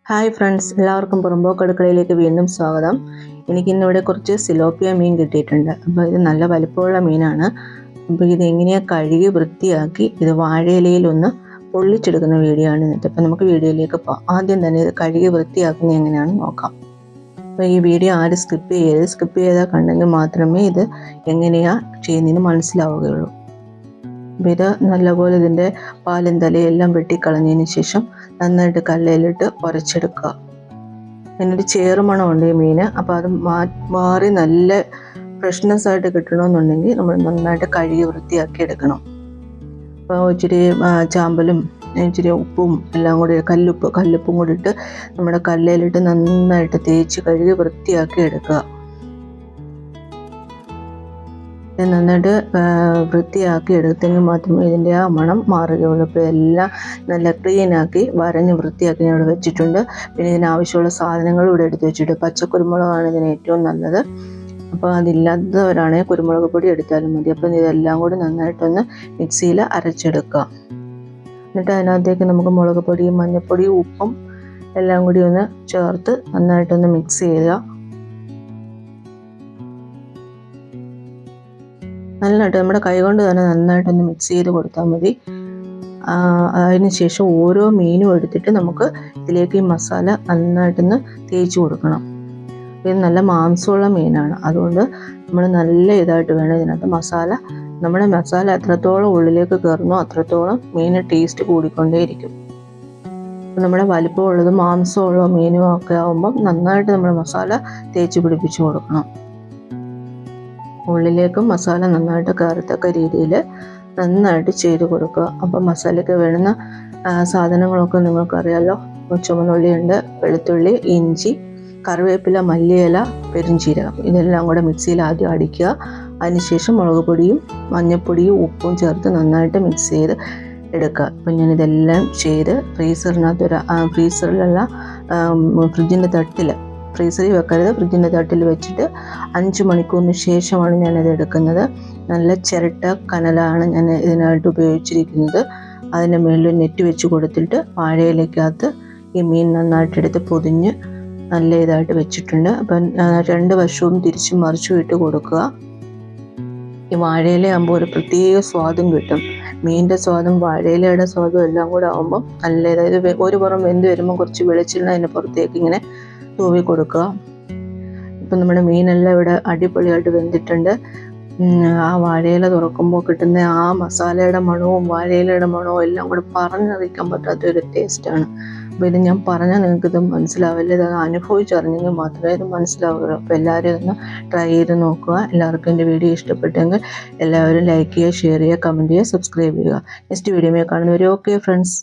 Hi friends, എല്ലാവർക്കും പുറമ്പോക്ക് അടുക്കളയിലേക്ക് വീണ്ടും സ്വാഗതം. എനിക്കിന്നിവിടെ കുറച്ച് സിലോപ്പിയ മീൻ കിട്ടിയിട്ടുണ്ട്. അപ്പോൾ ഇത് നല്ല വലിപ്പമുള്ള മീനാണ്. അപ്പോൾ ഇത് എങ്ങനെയാണ് കഴുകി വൃത്തിയാക്കി ഇത് വാഴയിലയിലൊന്ന് പൊള്ളിച്ചെടുക്കുന്ന വീഡിയോ ആണ് ഇന്നത്തെ. അപ്പോൾ നമുക്ക് വീഡിയോയിലേക്ക് പോകാം. ആദ്യം തന്നെ ഇത് കഴുകി വൃത്തിയാക്കുന്നത് എങ്ങനെയാണെന്ന് നോക്കാം. അപ്പോൾ ഈ വീഡിയോ ആരും സ്കിപ്പ് ചെയ്താൽ കണ്ടെങ്കിൽ മാത്രമേ ഇത് എങ്ങനെയാണ് ചെയ്യുന്നതെന്ന് മനസ്സിലാവുകയുള്ളൂ. അപ്പോൾ ഇത് നല്ലപോലെ ഇതിൻ്റെ പാലും തലയും എല്ലാം വെട്ടിക്കളഞ്ഞതിന് ശേഷം നന്നായിട്ട് കല്ലിലിട്ട് ഉരച്ചെടുക്കുക. അതിനൊരു ചേറുമണമുണ്ട് ഈ മീൻ. അപ്പോൾ അത് മാറി നല്ല ഫ്രഷ്നെസ് ആയിട്ട് കിട്ടണമെന്നുണ്ടെങ്കിൽ നമ്മൾ നന്നായിട്ട് കഴുകി വൃത്തിയാക്കി എടുക്കണം. അപ്പോൾ ഇച്ചിരി ചാമ്പലും ഇച്ചിരി ഉപ്പും എല്ലാം കൂടി കല്ലുപ്പും കൂടി ഇട്ട് നമ്മുടെ കല്ലിലിട്ട് നന്നായിട്ട് തേച്ച് കഴുകി വൃത്തിയാക്കി എടുക്കുക. നന്നായിട്ട് വൃത്തിയാക്കി എടുത്തെങ്കിൽ മാത്രമേ ഇതിൻ്റെ ആ മണം മാറുകയുള്ളൂ. അപ്പോൾ എല്ലാം നല്ല ക്ലീനാക്കി വരഞ്ഞ് വൃത്തിയാക്കി ഞാൻ ഇവിടെ വെച്ചിട്ടുണ്ട്. പിന്നെ ഇതിനാവശ്യമുള്ള സാധനങ്ങൾ ഇവിടെ എടുത്ത് വെച്ചിട്ട് പച്ചക്കുരുമുളകാണ് ഇതിന് ഏറ്റവും നല്ലത്. അപ്പോൾ അതില്ലാത്തവരാണെങ്കിൽ കുരുമുളക് പൊടി എടുത്താലും മതി. അപ്പം ഇതെല്ലാം കൂടി നന്നായിട്ടൊന്ന് മിക്സിയിൽ അരച്ചെടുക്കുക. എന്നിട്ട് അതിനകത്തേക്ക് നമുക്ക് മുളക് പൊടിയും മഞ്ഞൾപ്പൊടിയും ഉപ്പും എല്ലാം കൂടി ഒന്ന് ചേർത്ത് നന്നായിട്ടൊന്ന് മിക്സ് ചെയ്യുക. നല്ലതായിട്ട് നമ്മുടെ കൈകൊണ്ട് തന്നെ നന്നായിട്ടൊന്ന് മിക്സ് ചെയ്ത് കൊടുത്താൽ മതി. അതിന് ശേഷം ഓരോ മീനും എടുത്തിട്ട് നമുക്ക് ഇതിലേക്ക് ഈ മസാല നന്നായിട്ടൊന്ന് തേച്ച് കൊടുക്കണം. ഇത് നല്ല മാംസമുള്ള മീനാണ്, അതുകൊണ്ട് നമ്മൾ നല്ല ഇതായിട്ട് വേണം ഇതിനകത്ത് നമ്മുടെ മസാല എത്രത്തോളം ഉള്ളിലേക്ക് കയറുന്നോ അത്രത്തോളം മീന് ടേസ്റ്റ് കൂടിക്കൊണ്ടേയിരിക്കും. നമ്മുടെ വലിപ്പമുള്ളതും മാംസമുള്ള മീനും ഒക്കെ ആകുമ്പം നന്നായിട്ട് നമ്മൾ മസാല തേച്ച് പിടിപ്പിച്ച് കൊടുക്കണം. ഉള്ളിലേക്കും മസാല നന്നായിട്ട് കയറത്തക്ക രീതിയിൽ നന്നായിട്ട് ചെയ്ത് കൊടുക്കുക. അപ്പം മസാലയ്ക്ക് വേണ്ടുന്ന സാധനങ്ങളൊക്കെ നിങ്ങൾക്കറിയാമല്ലോ. ചുവന്നുള്ളിയുണ്ട്, വെളുത്തുള്ളി, ഇഞ്ചി, കറിവേപ്പില, മല്ലിയില, പെരുംജീരകം, ഇതെല്ലാം കൂടെ മിക്സിയിൽ ആദ്യം അടിക്കുക. അതിനുശേഷം മുളക് പൊടിയും മഞ്ഞൾപ്പൊടിയും ഉപ്പും ചേർത്ത് നന്നായിട്ട് മിക്സ് ചെയ്ത് എടുക്കുക. അപ്പം ഞാനിതെല്ലാം ചെയ്ത് ഫ്രീസറിലല്ല ഫ്രിഡ്ജിൻ്റെ തട്ടിൽ, ഫ്രീസറിൽ വെക്കരുത്, ഫ്രിഡ്ജിൻ്റെ തട്ടിൽ വെച്ചിട്ട് 5 മണിക്കൂറിന് ശേഷമാണ് ഞാനത് എടുക്കുന്നത്. നല്ല ചിരട്ട കനലാണ് ഞാൻ ഇതിനായിട്ട് ഉപയോഗിച്ചിരിക്കുന്നത്. അതിൻ്റെ മുകളിൽ നെറ്റ് വെച്ച് കൊടുത്തിട്ട് വാഴയിലേക്കകത്ത് ഈ മീൻ നന്നായിട്ടെടുത്ത് പൊതിഞ്ഞ് നല്ല ഇതായിട്ട് വെച്ചിട്ടുണ്ട്. അപ്പം 2 വശവും തിരിച്ചും മറിച്ചും ഇട്ട് കൊടുക്കുക. ഈ വാഴയിലയാകുമ്പോൾ ഒരു പ്രത്യേക സ്വാദും കിട്ടും. മീനിൻ്റെ സ്വാദും വാഴയിലയുടെ സ്വാദും എല്ലാം കൂടെ ആകുമ്പോൾ നല്ല ഇതായത് ഒരു പുറം വെന്ത് വരുമ്പോൾ കുറച്ച് വെളിച്ചെണ്ണ അതിൻ്റെ പുറത്തേക്ക് ഇങ്ങനെ തൂവി കൊടുക്കുക. ഇപ്പം നമ്മുടെ മീനെല്ലാം ഇവിടെ അടിപൊളിയായിട്ട് വെന്തിട്ടുണ്ട്. ആ വാഴയില തുറക്കുമ്പോൾ കിട്ടുന്ന ആ മസാലയുടെ മണവും വാഴയിലയുടെ മണവും എല്ലാം കൂടെ പറഞ്ഞറിയിക്കാൻ പറ്റാത്തൊരു ടേസ്റ്റാണ്. അപ്പോൾ ഇത് ഞാൻ പറഞ്ഞാൽ നിങ്ങൾക്കിത് മനസ്സിലാവില്ല, ഇത് അനുഭവിച്ചറിഞ്ഞെങ്കിൽ മാത്രമേ ഇത് മനസ്സിലാവുകയുള്ളൂ. അപ്പോൾ എല്ലാവരും ഇതൊന്ന് ട്രൈ ചെയ്ത് നോക്കുക. എല്ലാവർക്കും എൻ്റെ വീഡിയോ ഇഷ്ടപ്പെട്ടെങ്കിൽ എല്ലാവരും ലൈക്ക് ചെയ്യുക, ഷെയർ ചെയ്യുക, കമൻറ്റ് ചെയ്യുക, സബ്സ്ക്രൈബ് ചെയ്യുക. നെക്സ്റ്റ് വീഡിയോയിൽ കാണുന്നവരെ ഓക്കെ ഫ്രണ്ട്സ്.